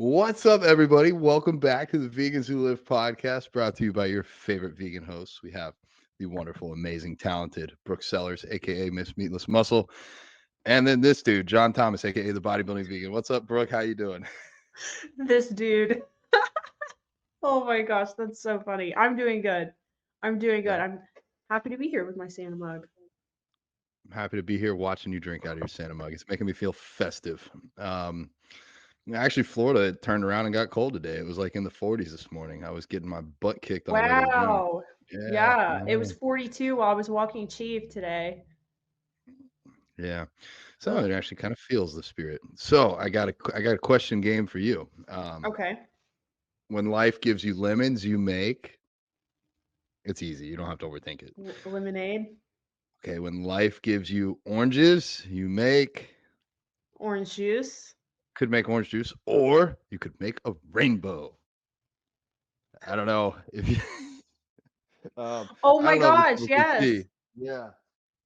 What's up, everybody? Welcome back to the Vegans Who Live podcast, brought to you by your favorite vegan hosts. We have the wonderful, amazing, talented Brooke Sellers, aka Miss Meatless Muscle, and then this dude, John Thomas, aka the Bodybuilding Vegan. What's up, Brooke? How you doing? This dude. Oh my gosh, that's so funny. I'm doing good. I'm doing good. Yeah, I'm happy to be here with my Santa mug. I'm happy to be here watching you drink out of your Santa mug. It's making me feel festive. Actually, Florida it turned around and got cold today. It was like in the 40s this morning. I was getting my butt kicked on the way to the gym. Wow. Yeah, Yeah, it yeah, was 42 while I was walking Chief today. yeah. So Ugh. it actually kind of feels the spirit. So I got a question game for you. Okay. When life gives you lemons, you make it's easy. You don't have to overthink it. Lemonade, Okay, when life gives you oranges, you make orange juice. could make orange juice, or you could make a rainbow. I don't know if you Oh I my don't know if gosh, people can yes. see. Yeah.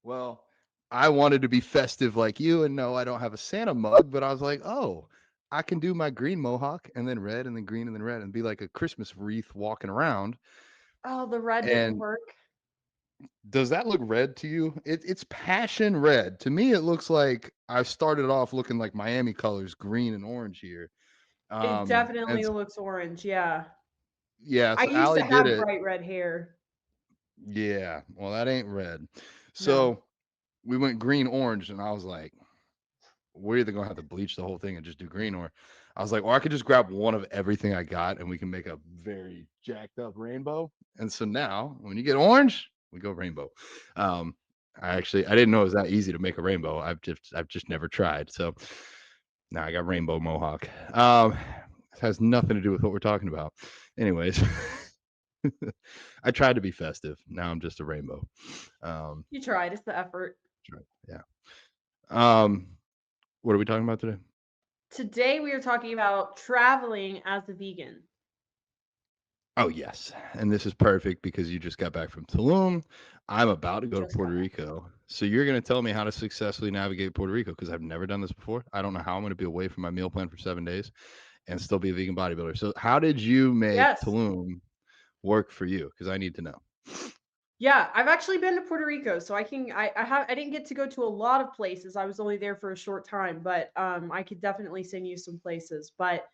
Well, I wanted to be festive like you, and no, I don't have a Santa mug, but I was like, oh, I can do my green mohawk and then red and then green and then red and be like a Christmas wreath walking around. Oh, the red didn't And work. does that look red to you? It's passion red. To me, it looks like I started off looking like Miami colors, green and orange here. It And definitely looks orange, yeah. yeah, I so used Allie to did have it. bright red hair. Yeah, well, that ain't red. No. So we went green orange, and I was like, we're either gonna have to bleach the whole thing and just do green, or I was like, well, I could just grab one of everything I got, and we can make a very jacked up rainbow. And so now, when you get orange, we go rainbow. Um, I didn't know it was that easy to make a rainbow. I've just never tried. So now I got rainbow mohawk. It has nothing to do with what we're talking about. Anyways, I tried to be festive. Now I'm just a rainbow. Um, You tried, it's the effort. yeah. Um, what are we talking about today? Today we are talking about traveling as a vegan. Oh, yes. And this is perfect because you just got back from Tulum. I'm about to go to Just got Puerto back. Rico. So you're going to tell me how to successfully navigate Puerto Rico because I've never done this before. I don't know how I'm going to be away from my meal plan for 7 days and still be a vegan bodybuilder. So how did you make Yes. Tulum work for you? Because I need to know. Yeah, I've actually been to Puerto Rico, so I didn't get to go to a lot of places. I was only there for a short time, but I could definitely send you some places. But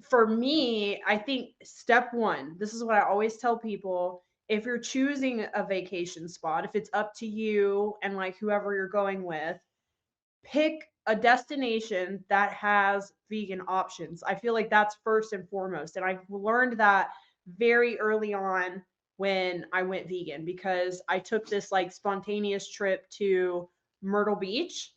for me, I think step 1, this is what I always tell people, if you're choosing a vacation spot, if it's up to you and like whoever you're going with, pick a destination that has vegan options. I feel like that's first and foremost. And I've learned that very early on when I went vegan because I took this like spontaneous trip to Myrtle Beach.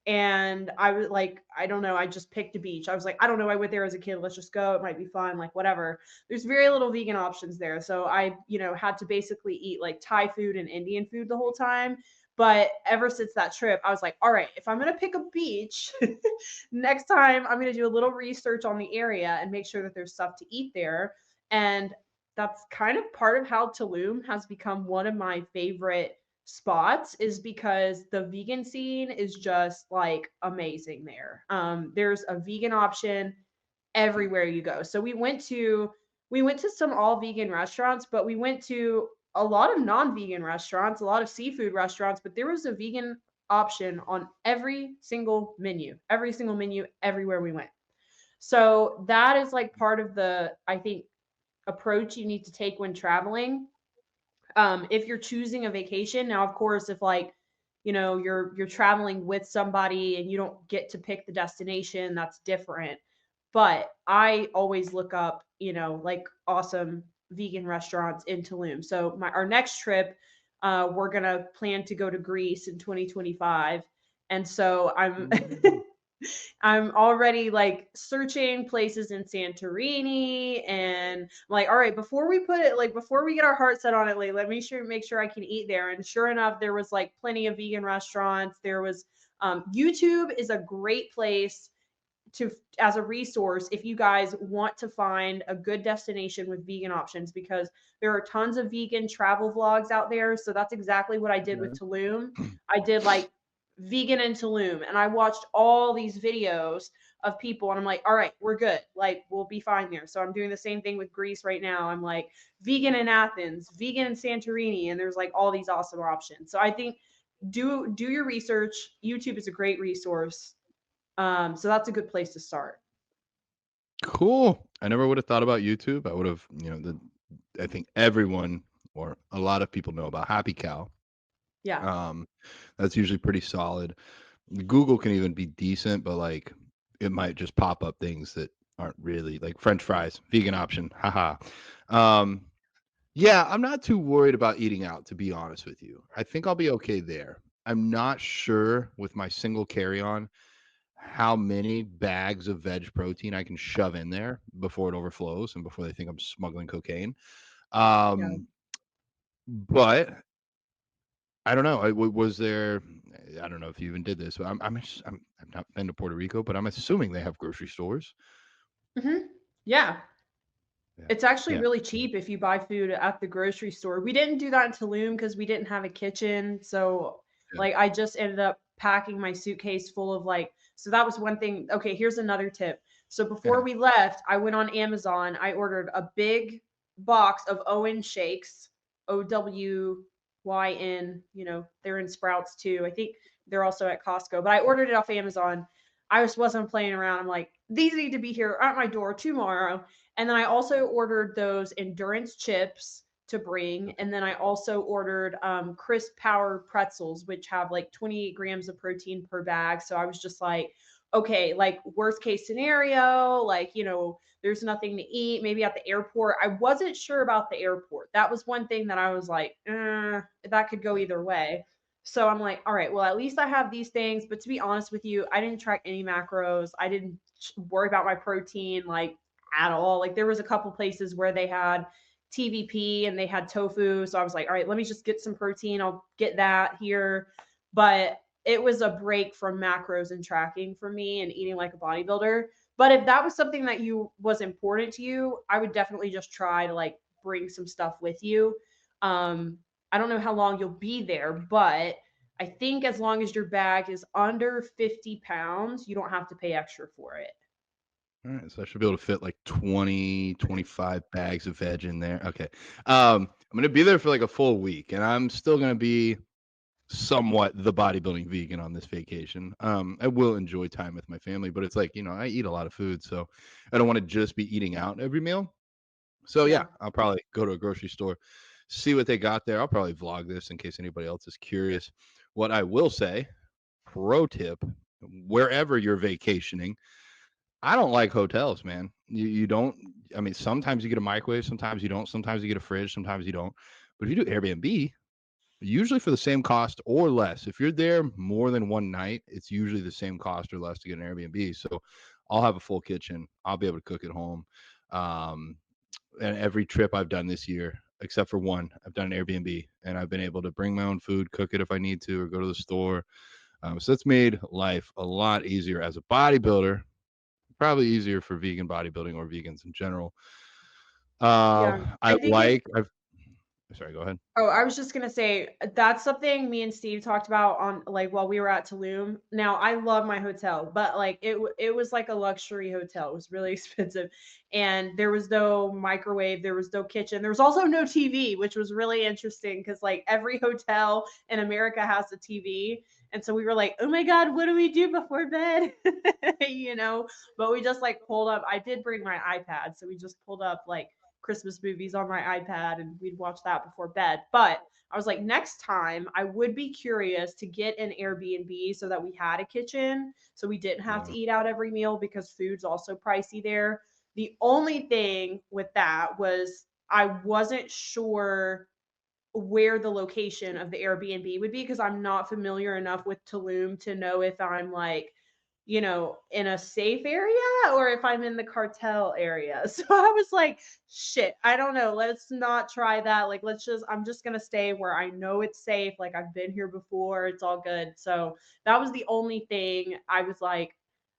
And I was like, I don't know, I just picked a beach. I was like, I don't know, I went there as a kid. Let's just go. It might be fun, like whatever. There's very little vegan options there. So I had to basically eat like Thai food and Indian food the whole time. But ever since that trip, I was like, all right, if I'm going to pick a beach, next time I'm going to do a little research on the area and make sure that there's stuff to eat there. And that's kind of part of how Tulum has become one of my favorite spots is because the vegan scene is just like amazing there. There's a vegan option everywhere you go. So we went to some all vegan restaurants, but we went to a lot of non-vegan restaurants, a lot of seafood restaurants, but there was a vegan option on every single menu everywhere we went. So that is like part of the I think approach you need to take when traveling. If you're choosing a vacation, now of course if like you're traveling with somebody and you don't get to pick the destination, that's different. But I always look up, like awesome vegan restaurants in Tulum. So our next trip, we're gonna plan to go to Greece in 2025, and so I'm Ooh. I'm already like searching places in Santorini, and I'm like, all right, before we get our heart set on it, like let me make sure I can eat there. And sure enough, there was like plenty of vegan restaurants. There was YouTube is a great place to as a resource if you guys want to find a good destination with vegan options because there are tons of vegan travel vlogs out there. So that's exactly what I did with Okay. Tulum. I did like vegan in Tulum and I watched all these videos of people. And I'm like, all right, we're good. Like, we'll be fine there. So I'm doing the same thing with Greece right now. I'm like vegan in Athens, vegan in Santorini, and there's like all these awesome options. So I think do your research. YouTube is a great resource. So that's a good place to start. Cool. I never would have thought about YouTube. I would have, I think everyone or a lot of people know about Happy Cow. Yeah. Um, that's usually pretty solid. Google can even be decent, but like it might just pop up things that aren't really like French fries, vegan option. Haha. Um, yeah, I'm not too worried about eating out, to be honest with you. I think I'll be okay there. I'm not sure with my single carry-on how many bags of veg protein I can shove in there before it overflows and before they think I'm smuggling cocaine. Yeah. Um, but I don't know. Was there? I don't know if you even did this. But I've not been to Puerto Rico, but I'm assuming they have grocery stores. Yeah. Yeah, It's actually yeah, really yeah, cheap if you buy food at the grocery store. We didn't do that in Tulum because we didn't have a kitchen. So, yeah. like, I just ended up packing my suitcase full of like, so that was one thing. Okay, here's another tip. So, before we left, I went on Amazon. I ordered a big box of Owen shakes, OWYN. They're in Sprouts too. I think they're also at Costco, but I ordered it off Amazon. I just wasn't playing around. I'm like, these need to be here at my door tomorrow. And then I also ordered those endurance chips to bring. Okay. And then I also ordered crisp power pretzels, which have like 28 grams of protein per bag. So I was just like, okay, like worst case scenario, like, there's nothing to eat, maybe at the airport. I wasn't sure about the airport. That was one thing that I was like, that could go Yeah. either way. So I'm like, all right, well, at least I have these things. But to be honest with you, I didn't track any macros. I didn't worry about my protein. Like, at all. Like there was a couple places where they had TVP and they had tofu. So I was like, all right, let me just get some protein. I'll get that here. But it was a break from macros and tracking for me and eating like a bodybuilder. But if that was something that you was important to you, I would definitely just try to like bring some stuff with you. I don't know how long you'll be there, but I think as long as your bag is under 50 pounds, you don't have to pay extra for it. All right, so I should be able to fit like 20, 25 bags of veg in there. Okay. I'm gonna be there for like a full week, and I'm still gonna be somewhat the bodybuilding vegan on this vacation. I will enjoy time with my family, but it's like, I eat a lot of food, so I don't want to just be eating out every meal. So yeah, Yeah. I'll probably go to a grocery store, see what they got there. I'll probably vlog this in case anybody else is curious. What I will say, pro tip, wherever you're vacationing, I don't like hotels, man. You don't. I mean, sometimes you get a microwave, sometimes you don't. Sometimes you get a fridge, sometimes you don't. But if you do Airbnb, usually for the same cost or less. If you're there more than one night, it's usually the same cost or less to get an Airbnb. So I'll have a full kitchen. I'll be able to cook at home. Um, and every trip I've done this year, except for one, I've done an Airbnb, and I've been able to bring my own food, cook it if I need to, or go to the store. So that's made life a lot easier as a bodybuilder. Probably easier for vegan bodybuilding or vegans in general. Yeah. I I think it like. I've sorry. Go ahead. Oh, I was just gonna say that's something me and Steve talked about on like while we were at Tulum. Now I love my hotel, but like it was like a luxury hotel. It was really expensive, and there was no microwave, there was no kitchen, there was also no TV, which was really interesting because like every hotel in America has a TV, and so we were like, oh my god, what do we do before bed? But we just like pulled up. I did bring my iPad, so we just pulled up like Christmas movies on my iPad and we'd watch that before bed. But I was like, next time I would be curious to get an Airbnb so that we had a kitchen so we didn't have to Yeah. eat out every meal because food's also pricey there. The only thing with that was I wasn't sure where the location of the Airbnb would be because I'm not familiar enough with Tulum to know if I'm like, in a safe area or if I'm in the cartel area. So I was like, shit, I don't know. Let's not try that. Like, I'm just going to stay where I know it's safe. Like, I've been here before. It's all good. So that was the only thing I was like,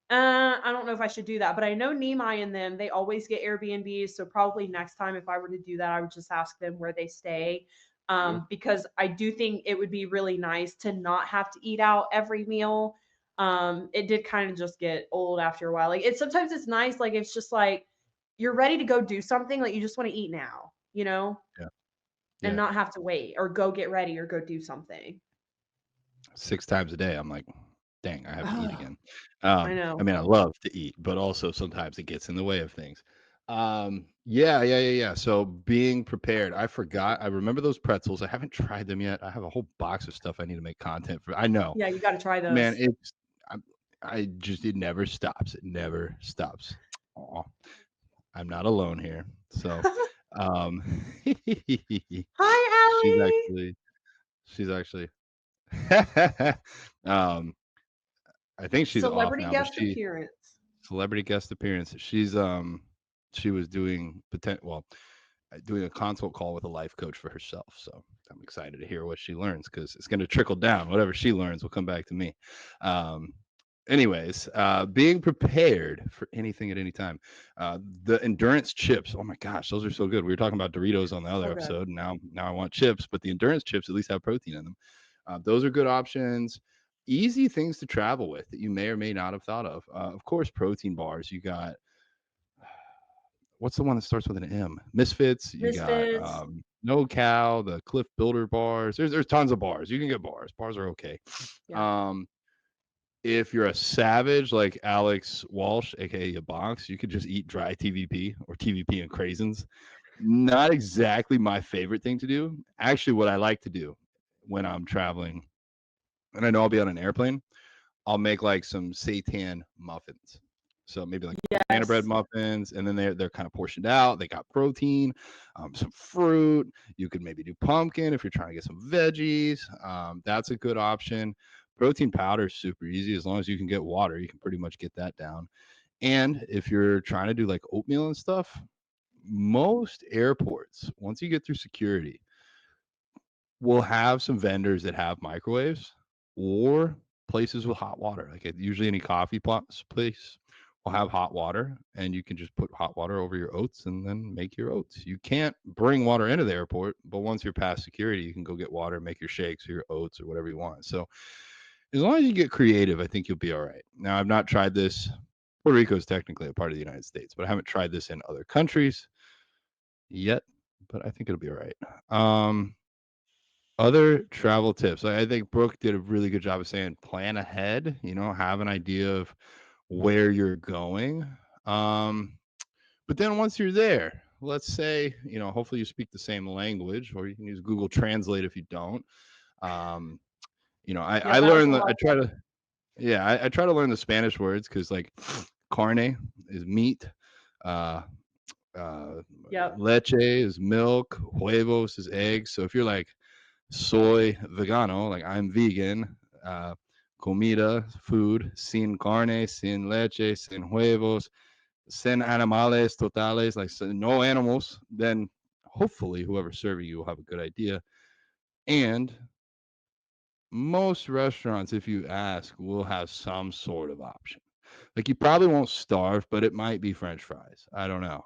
I don't know if I should do that, but I know Nemai and them, they always get Airbnbs. So probably next time, if I were to do that, I would just ask them where they stay. Sure. Because I do think it would be really nice to not have to eat out every meal. it did kind of just get old after a while. Like it's sometimes it's nice, like it's just like you're ready to go do something, like you just want to eat now, you know, Yeah. and Yeah. not have to wait or go get ready or go do something. 6 times a day, I'm like, "Dang, I have to eat Ugh, again." I I know. mean, I love to eat, but also sometimes it gets in the way of things. Yeah. So being prepared, I remember those pretzels. I haven't tried them yet. I have a whole box of stuff I need to make content for. I know, Yeah, you got to try man, those. I'm it never stops. It never stops. Aw, I'm not alone here. So, um, Hi, she's Allie. actually she's actually um I think she's off Celebrity now, but guest she appearance. celebrity guest appearance. She was doing doing a consult call with a life coach for herself. So I'm excited to hear what she learns because it's going to trickle down. Whatever she learns will come back to me. Um, being prepared for anything at any time. The endurance chips. Oh my gosh, those are so good. We were talking about Doritos on the other So good. episode, and now I want chips, but the endurance chips at least have protein in them. Those are good options. Easy things to travel with that you may or may not have thought of. Of course, protein bars. You got what's the one that starts with an M? Misfits. You got Misfits. No Cow, the Cliff Builder bars. There's tons of bars. You can get bars. Bars are okay. Yeah. Um, if you're a savage like Alex Walsh, aka a box, you could just eat dry TVP or TVP and craisins. Not exactly my favorite thing to do. Actually, what I like to do when I'm traveling, and I know I'll be on an airplane, I'll make like some seitan muffins. So maybe like banana bread Yes. muffins, and then they're kind of portioned out. They got protein, some fruit. You could maybe do pumpkin if you're trying to get some veggies. That's a good option. Protein powder is super easy as long as you can get water. You can pretty much get that down. And if you're trying to do like oatmeal and stuff, most airports, once you get through security, we'll have some vendors that have microwaves or places with hot water. Like usually any place will have hot water, and you can just put hot water over your oats and then make your oats. You can't bring water into the airport, but once you're past security, you can go get water, make your shakes or your oats or whatever you want. So as long as you get creative, I think you'll be all right. Now, I've not tried this. Puerto Rico is technically a part of the United States, but I haven't tried this in other countries yet. But I think it'll be all right. Other travel tips. I think Brooke did a really good job of saying plan ahead, have an idea of where you're going. Um, but then once you're there, let's say, hopefully you speak the same language, or you can use Google Translate if you don't. Um, Yeah, I that was learned a that lot. I try to learn the Spanish words because like carne is meat, uh, uh, Yep. leche is milk, huevos is eggs. So if you're like, soy vegano, like I'm vegan, comida, food, sin carne, sin leche, sin huevos, sin animales totales, like so no animals, then hopefully whoever's serving you will have a good idea. And most restaurants, if you ask, will have some sort of option. Like you probably won't starve, but it might be French fries. I don't know.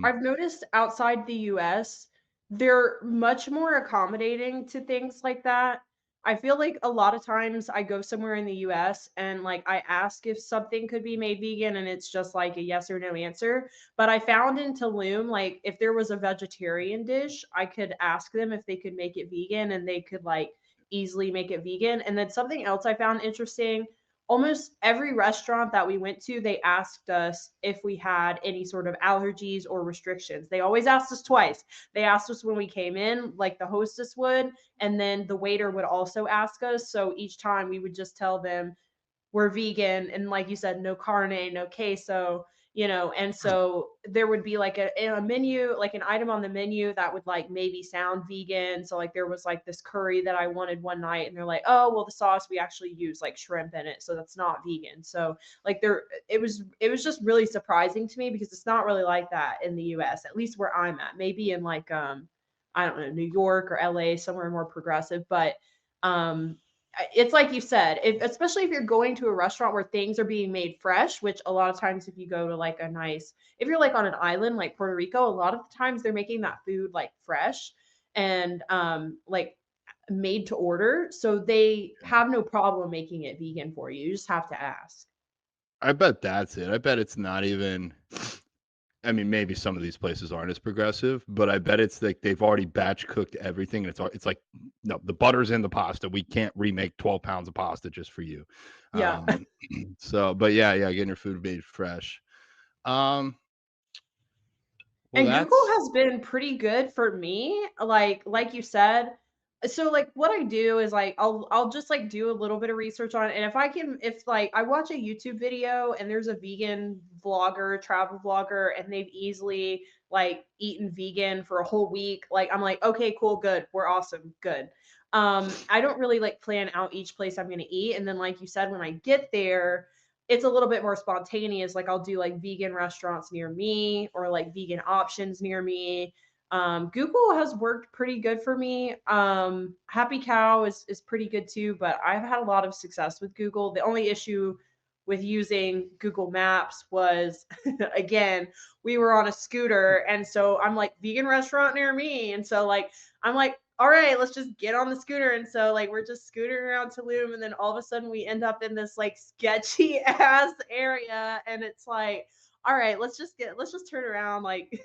I've noticed outside the US, they're much more accommodating to things like that. I feel like a lot of times I go somewhere in the US and like I ask if something could be made vegan and it's just like a yes or no answer. But I found in Tulum, like if there was a vegetarian dish, I could ask them if they could make it vegan and they could like easily make it vegan. And then something else I found interesting, almost every restaurant that we went to, they asked us if we had any sort of allergies or restrictions. They always asked us twice. They asked us when we came in, like the hostess would, and then the waiter would also ask us. So each time we would just tell them, we're vegan and like you said, no carne, no queso, and so there would be like a menu, like an item on the menu that would like maybe sound vegan. So like there was like this curry that I wanted one night and they're like, oh well, the sauce we actually use like shrimp in it, so that's not vegan. So like it was just really surprising to me because it's not really like that in the US, at least where I'm at. Maybe in like I don't know, New York or LA, somewhere more progressive, but um it's like you said, especially if you're going to a restaurant where things are being made fresh, which a lot of times if you go to like if you're like on an island like Puerto Rico, a lot of the times they're making that food like fresh and like made to order, so they have no problem making it vegan for you. You just have to ask. I bet that's it. I bet it's not even. I mean, maybe some of these places aren't as progressive, but I bet it's like they've already batch cooked everything, and it's like, no, the butter's in the pasta. We can't remake 12 pounds of pasta just for you. Yeah. Um, so, but yeah, getting your food made fresh. Um, well, And Google that's has been pretty good for me, like you said. So, like, what I do is, like, I'll just, like, do a little bit of research on it, and if, like, I watch a YouTube video and there's a vegan vlogger, travel vlogger, and they've easily, like, eaten vegan for a whole week, like, I'm like, "Okay, cool, good. We're awesome, good." I don't really, like, plan out each place I'm gonna eat, and then, like you said, when I get there, it's a little bit more spontaneous. Like I'll do like vegan restaurants near me or like vegan options near me. Google has worked pretty good for me. Happy Cow is pretty good too, but I've had a lot of success with Google. The only issue with using Google Maps was again, we were on a scooter and so I'm like vegan restaurant near me and so like I'm like all right, let's just get on the scooter. And so like we're just scootering around Tulum and then all of a sudden we end up in this like sketchy ass area and it's like, all right, let's just turn around. Like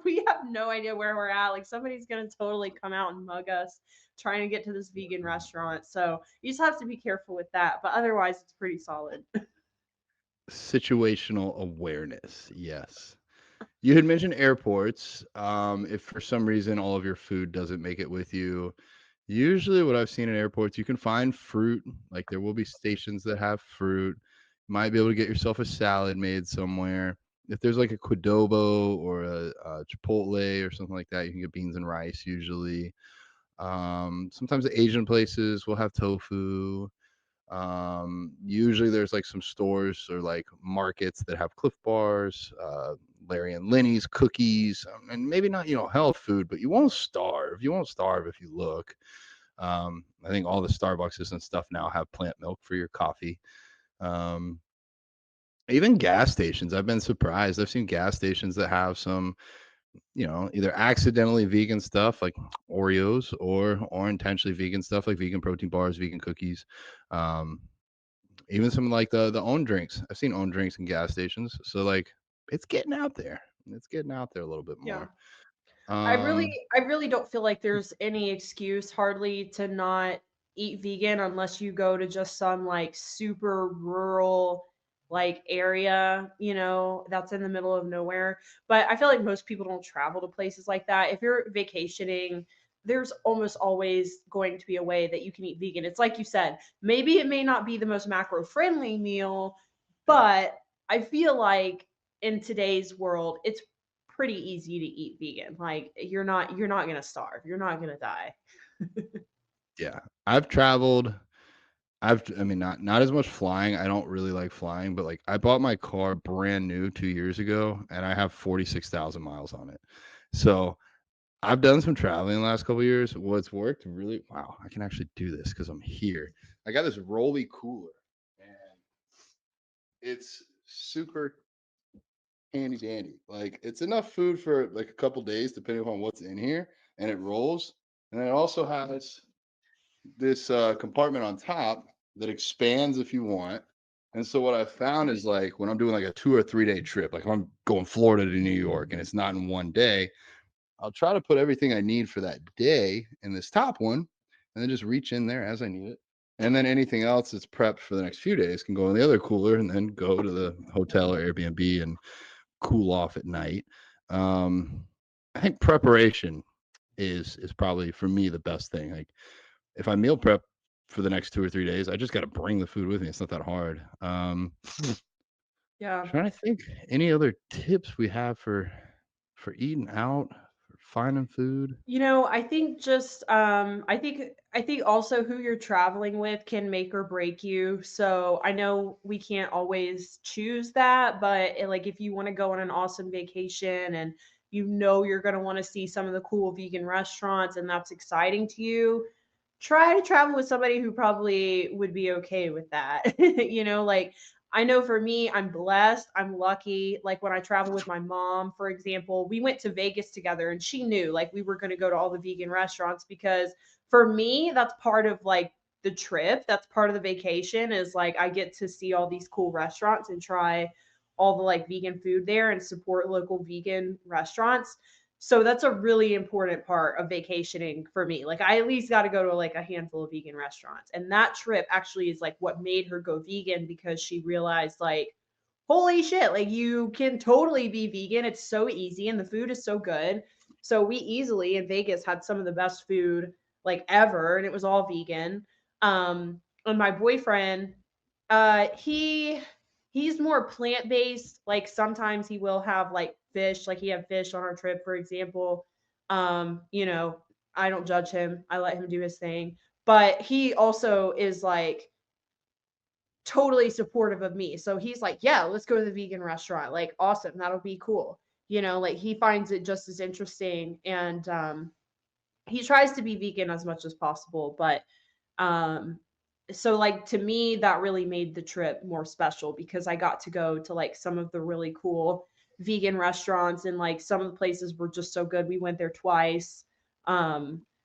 we have no idea where we're at. Like somebody's gonna totally come out and mug us trying to get to this vegan restaurant. So you just have to be careful with that. But otherwise it's pretty solid. situational awareness. Yes. You had mentioned airports. If for some reason all of your food doesn't make it with you, usually what I've seen in airports, you can find fruit. Like there will be stations that have fruit. You might be able to get yourself a salad made somewhere. If there's like a Qdoba or a Chipotle or something like that, you can get beans and rice usually. Sometimes the Asian places will have tofu. Usually there's like some stores or like markets that have Cliff Bars, Larry and Lenny's cookies, and maybe not, health food, but you won't starve. You won't starve if you look. I think all the Starbucks and stuff now have plant milk for your coffee. Um, Even gas stations, I've been surprised. I've seen gas stations that have some, either accidentally vegan stuff like Oreos or intentionally vegan stuff like vegan protein bars, vegan cookies. Um, Even some like the own drinks. I've seen own drinks in gas stations. So like it's getting out there. It's getting out there a little bit Yeah. more. I really Um I really don't feel like there's any excuse hardly to not eat vegan unless you go to just some like super rural like area, that's in the middle of nowhere. But I feel like most people don't travel to places like that. If you're vacationing, there's almost always going to be a way that you can eat vegan. It's like you said, maybe it may not be the most macro friendly meal, yeah. but I feel like in today's world, it's pretty easy to eat vegan. Like you're not gonna starve. You're not gonna die. Yeah. I've traveled. I mean not as much flying. I don't really like flying, but like I bought my car brand new 2 years ago and I have 46,000 miles on it. So I've done some traveling in the last couple of years. What's worked really, wow, I can actually do this because I'm here. I got this Rolly cooler and it's super handy dandy. Like it's enough food for like a couple days, depending upon what's in here, and it rolls. And it also has this compartment on top that expands if you want. And so what I found is like when I'm doing like a 2 or 3 day trip, like if I'm going Florida to New York and it's not in one day, I'll try to put everything I need for that day in this top one, and then just reach in there as I need it. And then anything else that's prepped for the next few days can go in the other cooler, and then go to the hotel or Airbnb and cool off at night. Um, I think preparation is probably for me the best thing. Like if I meal prep for the next 2 or 3 days, I just got to bring the food with me. It's not that hard. Yeah. Trying to think any other tips we have for eating out, for finding food. I think just I think also who you're traveling with can make or break you. So I know we can't always choose that, but like if you want to go on an awesome vacation and you're going to want to see some of the cool vegan restaurants and that's exciting to you, try to travel with somebody who probably would be okay with that. Like I know for me, I'm blessed. I'm lucky. Like when I travel with my mom, for example, we went to Vegas together and she knew like we were going to go to all the vegan restaurants because for me, that's part of like the trip. That's part of the vacation is like I get to see all these cool restaurants and try all the like vegan food there and support local vegan restaurants. So that's a really important part of vacationing for me. Like I at least got to go to like a handful of vegan restaurants. And that trip actually is like what made her go vegan because she realized like holy shit, like you can totally be vegan. It's so easy and the food is so good. So we easily in Vegas had some of the best food like ever and it was all vegan. And my boyfriend he's more plant-based. Like sometimes he will have like fish, like he had fish on our trip, for example. You know, I don't judge him. I let him do his thing. But he also is like totally supportive of me. So he's like, "Yeah, let's go to the vegan restaurant. Like, awesome. That'll be cool." You know, like he finds it just as interesting and he tries to be vegan as much as possible, but um so like to me that really made the trip more special because I got to go to like some of the really cool vegan restaurants and like some of the places were just so good. We went there twice.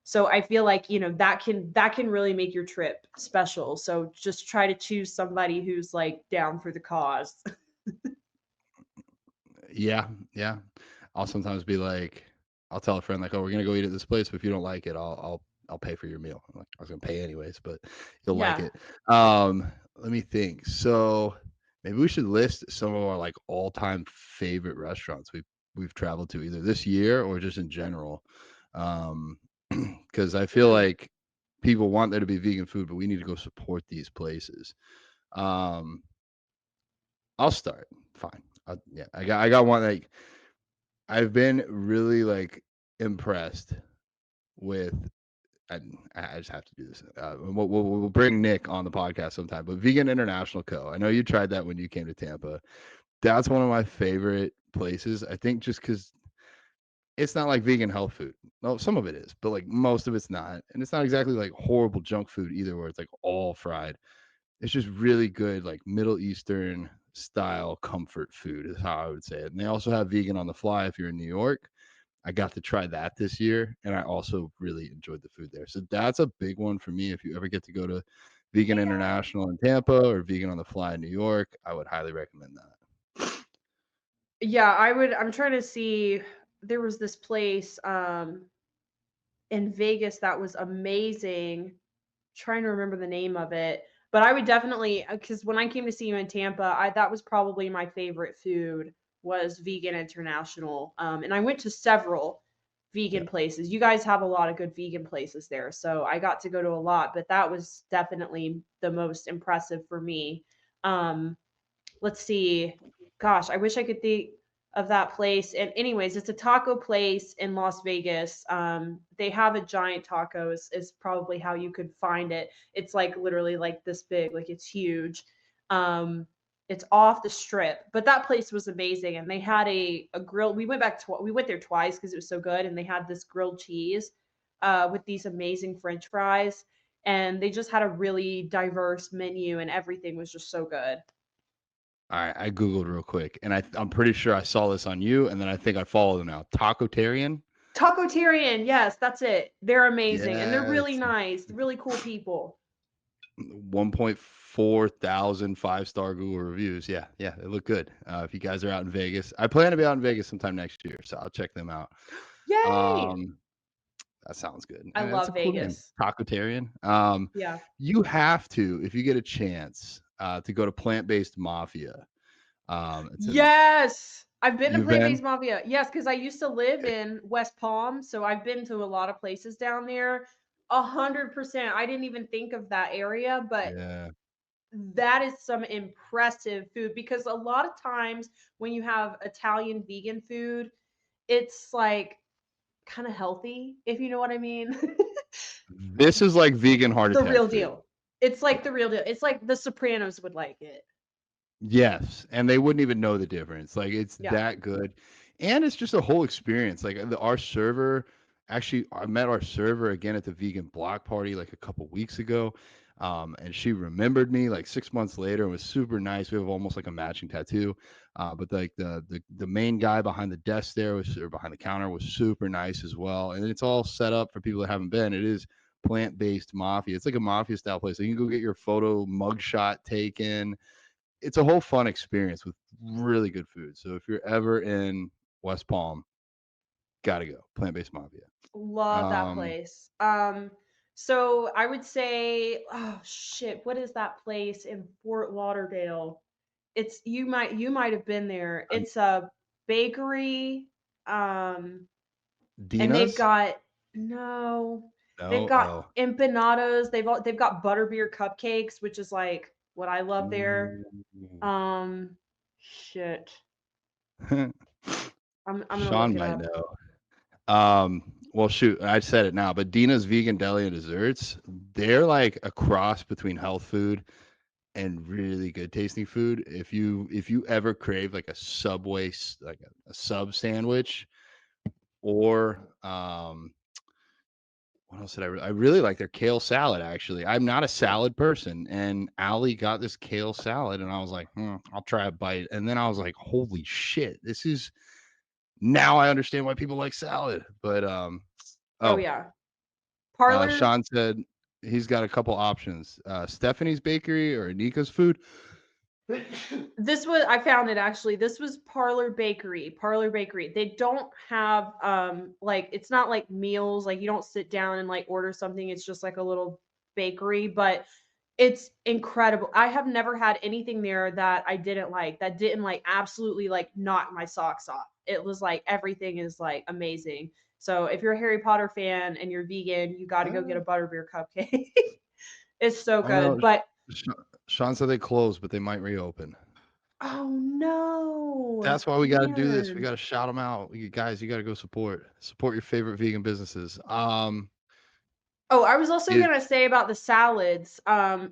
So I feel like, you know, that can really make your trip special. So just try to choose somebody who's like down for the cause. Yeah, yeah. I'll sometimes be like, I'll tell a friend like, "Oh, we're gonna go eat at this place, but if you don't like it, I'll pay for your meal." I'm like, I was gonna pay anyways, but you'll like Yeah. it. Let me think. So maybe we should list some of our like all-time favorite restaurants we've traveled to either this year or just in general. Um, because I feel Hmm. like people want there to be vegan food, but we need to go support these places. Um, I'll start. Fine. Yeah, I got one like I've been really, like, impressed with and I just have to do this. We'll bring Nick on the podcast sometime, but Vegan International Co. I know you tried that when you came to Tampa. That's one of my favorite places. I think just because it's not like vegan health food. Well, some of it is, but, like, most of it's not, and it's not exactly, like, horrible junk food either where it's, like, all fried. It's just really good, like, Middle Eastern style comfort food is how I would say it, and they also have vegan on the fly if you're in New York. I got to try that this year, and I also really enjoyed the food there. So that's a big one for me. If you ever get to go to Vegan International in Tampa or Vegan on the Fly in New York, I would highly recommend that. Yeah, I'm trying to see there was this place in Vegas that was amazing. Trying to remember the name of it, but I would definitely because when I came to see you in Tampa, I that was probably my favorite food was Vegan International, and I went to several Yeah. vegan places. You guys have a lot of good vegan places there, so I got to go to a lot, but that was definitely the most impressive for me. Um, let's see. Gosh, I wish I could think of that place. And anyways, it's a taco place in Las Vegas. They have a giant taco is probably how you could find it. It's like literally like this big, like it's huge. Um, it's off the strip, but that place was amazing. And they had a grill. We went there twice because it was so good. And they had this grilled cheese with these amazing French fries. And they just had a really diverse menu, and everything was just so good. All right. I Googled real quick, and I'm pretty sure I saw this on you, and then I think I follow them now. Tacotarian? Tacotarian, yes, that's it. They're amazing, and they're really Yes. nice, really cool people. 1.4 thousand 5-star Google reviews. Yeah, yeah, they look good. If you guys are out in Vegas, I plan to be out in Vegas sometime next year, so I'll check them out. Yay! Um, That sounds good, I and that's a love cool name, Vegas. Tacotarian. Yeah. You have to, if you get a chance, to go to Plant-Based Mafia. It's in Yes! I've been to You've Plant-Based been? Mafia. Yes, because I used to live Eh, in West Palm, so I've been to a lot of places down there. 100%. I didn't even think of that area, but yeah. that is some impressive food because a lot of times when you have Italian vegan food, it's like kind of healthy, if you know what I mean. This is like vegan heart The attack real food. deal. It's like Yeah. the real deal. It's like The Sopranos would like it. Yes, and they wouldn't even know the difference. Like, it's Yeah. that good, and it's just a whole experience. Like, our server actually, I met our server again at the vegan block party, like, a couple weeks ago. And she remembered me like 6 months later and was super nice. We have almost like a matching tattoo. But like the main guy behind the desk there was, or behind the counter, was super nice as well. And it's all set up for people that haven't been. It is plant-based mafia. It's like a mafia style place. So you can go get your photo mugshot taken. It's a whole fun experience with really good food. So if you're ever in West Palm, gotta go. Plant-based mafia. Love that Um, place. So I would say, oh shit, what is that place in Fort Lauderdale? It's you might have been there. um, It's a bakery. Um, and they've Dina's? got no, they've No. got Oh. empanadas. They've got butterbeer cupcakes, which is like what I love there. Ooh. Um, shit. I'm gonna look Sean it might up. know. Well, shoot, I said it now, but Dina's Vegan Deli and Desserts, they're like a cross between health food and really good tasting food. If you ever crave like a Subway, like a sub sandwich, or what else did I really like their kale salad, actually. I'm not a salad person, and Allie got this kale salad, and I was like, I'll try a bite. And then I was like, holy shit, this is now I understand why people like salad. But Oh oh, yeah, Parlor. Sean said he's got a couple options. Stephanie's Bakery or Nika's Food. This was I found it actually. This was Parlor Bakery. Parlor Bakery. They don't have like it's not like meals, like you don't sit down and like order something. It's just like a little bakery, but it's incredible. I have never had anything there that I didn't like, that didn't like absolutely like knock my socks off. It was like everything is like amazing. So if you're a Harry Potter fan and you're vegan, you got to go get a butterbeer cupcake. It's so I know good. But Sh- Sean said they closed, but they might reopen. oh no, That's why we got to do this. We man. got to shout them out. You guys, you got to go support your favorite vegan businesses. Oh, I was also It gonna say about the salads.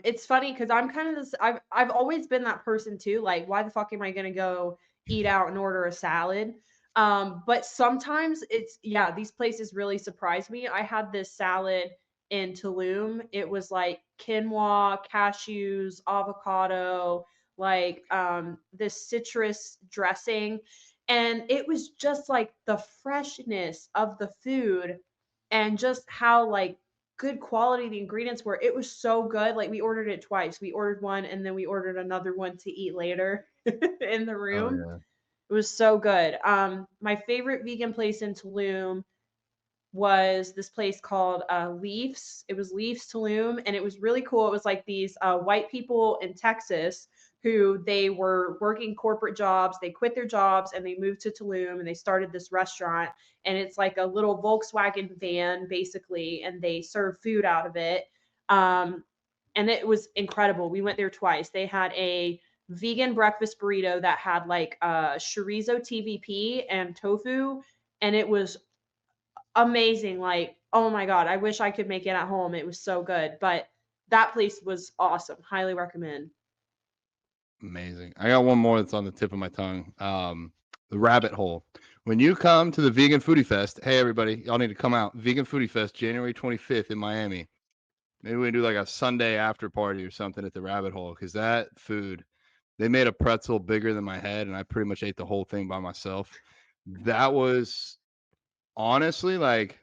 It's funny because I'm kind of this. I've always been that person too. Like, why the fuck am I gonna go eat out and order a salad? But sometimes it's yeah, these places really surprise me. I had this salad in Tulum. It was like quinoa, cashews, avocado, like this citrus dressing, and it was just like the freshness of the food and just how like good quality the ingredients were. It was so good. Like we ordered it twice. We ordered one and then we ordered another one to eat later in the oh room. yeah. It was so good. My favorite vegan place in Tulum was this place called Leafs. It was Leafs Tulum, and it was really cool. It was like these white people in Texas who they were working corporate jobs. They quit their jobs and they moved to Tulum and they started this restaurant. And it's like a little Volkswagen van, basically, and they serve food out of it. Um, and it was incredible. We went there twice. They had a vegan breakfast burrito that had like chorizo TVP and tofu, and it was amazing. Like, oh my God, I wish I could make it at home. It was so good. But that place was awesome. Highly recommend. Amazing. I got one more that's on the tip of my tongue. The rabbit hole. When you come to the Vegan Foodie Fest, hey everybody, y'all need to come out. Vegan Foodie Fest, January 25th in Miami. Maybe we can do like a Sunday after party or something at the rabbit hole, because that food, they made a pretzel bigger than my head, and I pretty much ate the whole thing by myself. That was honestly like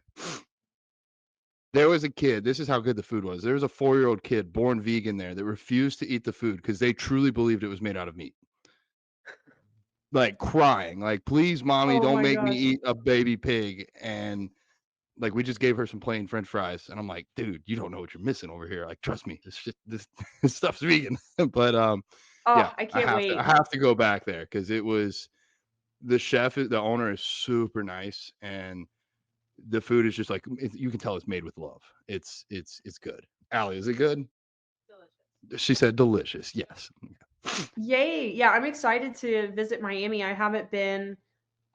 there was a kid. This is how good the food was. There was a 4-year-old kid born vegan there that refused to eat the food because they truly believed it was made out of meat. Like crying, like, please, mommy, Oh don't my make me gosh. eat a baby pig. And like, we just gave her some plain French fries. And I'm like, dude, you don't know what you're missing over here. Like, trust me, this shit, this stuff's vegan. But yeah, Oh, I I can't have to, I wait. have to go back there because it was the owner is super nice, and the food is just like you can tell it's made with love. It's good. Allie, is it good? She said delicious. Yes. Yay. Yeah, I'm excited to visit Miami. I haven't been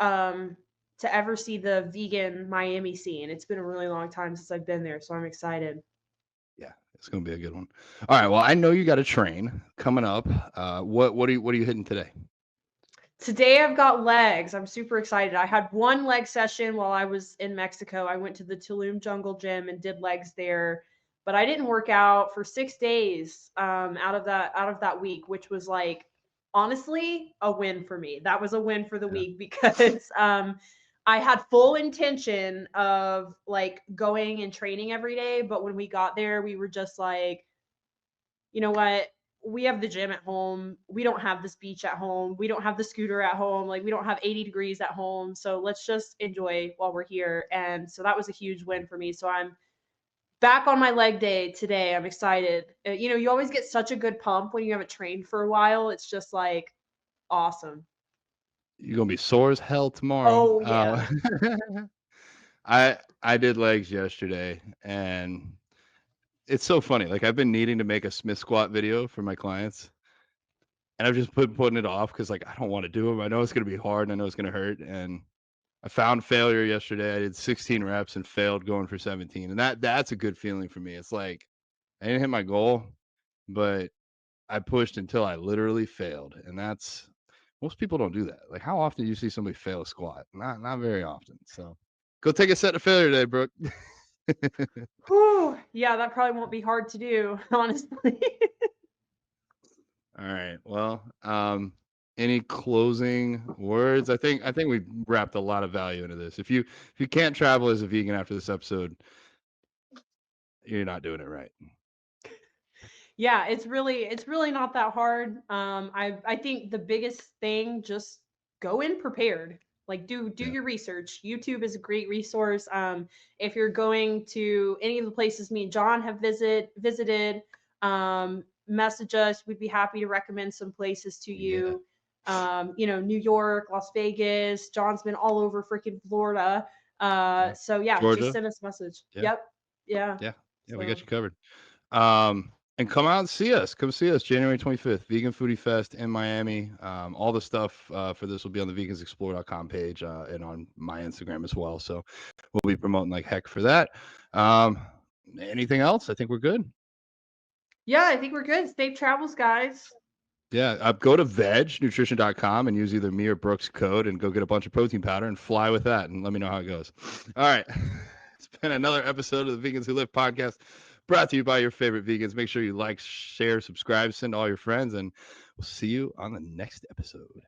um to ever see the vegan Miami scene. It's been a really long time since I've been there, so I'm excited. Yeah, it's gonna be a good one. All right. Well, I know you got a train coming up. What are you hitting today? Today I've got legs. I'm super excited. I had one leg session while I was in Mexico. I went to the Tulum Jungle Gym and did legs there. but I didn't work out for 6 days out of that week, which was like honestly a win for me. That was a win for the Yeah. week because I had full intention of like going and training every day, but when we got there, we were just like, you know what? We have the gym at home. We don't have this beach at home. We don't have the scooter at home. Like we don't have 80 degrees at home. So let's just enjoy while we're here. And so that was a huge win for me. So I'm back on my leg day today. I'm excited. You always get such a good pump when you haven't trained for a while. It's just like awesome. You're gonna be sore as hell tomorrow. Oh yeah. I did legs yesterday, and it's so funny. Like I've been needing to make a Smith squat video for my clients, and I've just putting it off because like I don't want to do them. I know it's gonna be hard. And I know it's gonna hurt. And I found failure yesterday. I did 16 reps and failed going for 17, and that's a good feeling for me. It's like I didn't hit my goal, but I pushed until I literally failed, and that's most people don't do that. Like, how often do you see somebody fail a squat? Not very often. So, go take a set of failure today, Brooke. Whew. Yeah, that probably won't be hard to do, honestly. All right. Well, any closing words? I think we wrapped a lot of value into this. If you can't travel as a vegan after this episode, you're not doing it right. Yeah, it's really not that hard. I think the biggest thing, just go in prepared. Like do Yeah. your research. YouTube is a great resource. If you're going to any of the places me and John have visited, message us. We'd be happy to recommend some places to Yeah. you. New York, Las Vegas. John's been all over freaking Florida. Yeah. So yeah, just Georgia. send us a message. Yeah. Yep. Yeah. Yeah. Yeah. We got So you covered. And come out and see us. Come see us January 25th, Vegan Foodie Fest in Miami. All the stuff for this will be on the vegansexplore.com page and on my Instagram as well. So we'll be promoting like heck for that. Anything else? I think we're good. yeah, I think we're good. Safe travels, guys. Yeah, go to vegnutrition.com and use either me or Brooke's code and go get a bunch of protein powder and fly with that and let me know how it goes. All right. It's been another episode of the Vegans Who Live podcast brought to you by your favorite vegans. Make sure you like, share, subscribe, send to all your friends, and we'll see you on the next episode.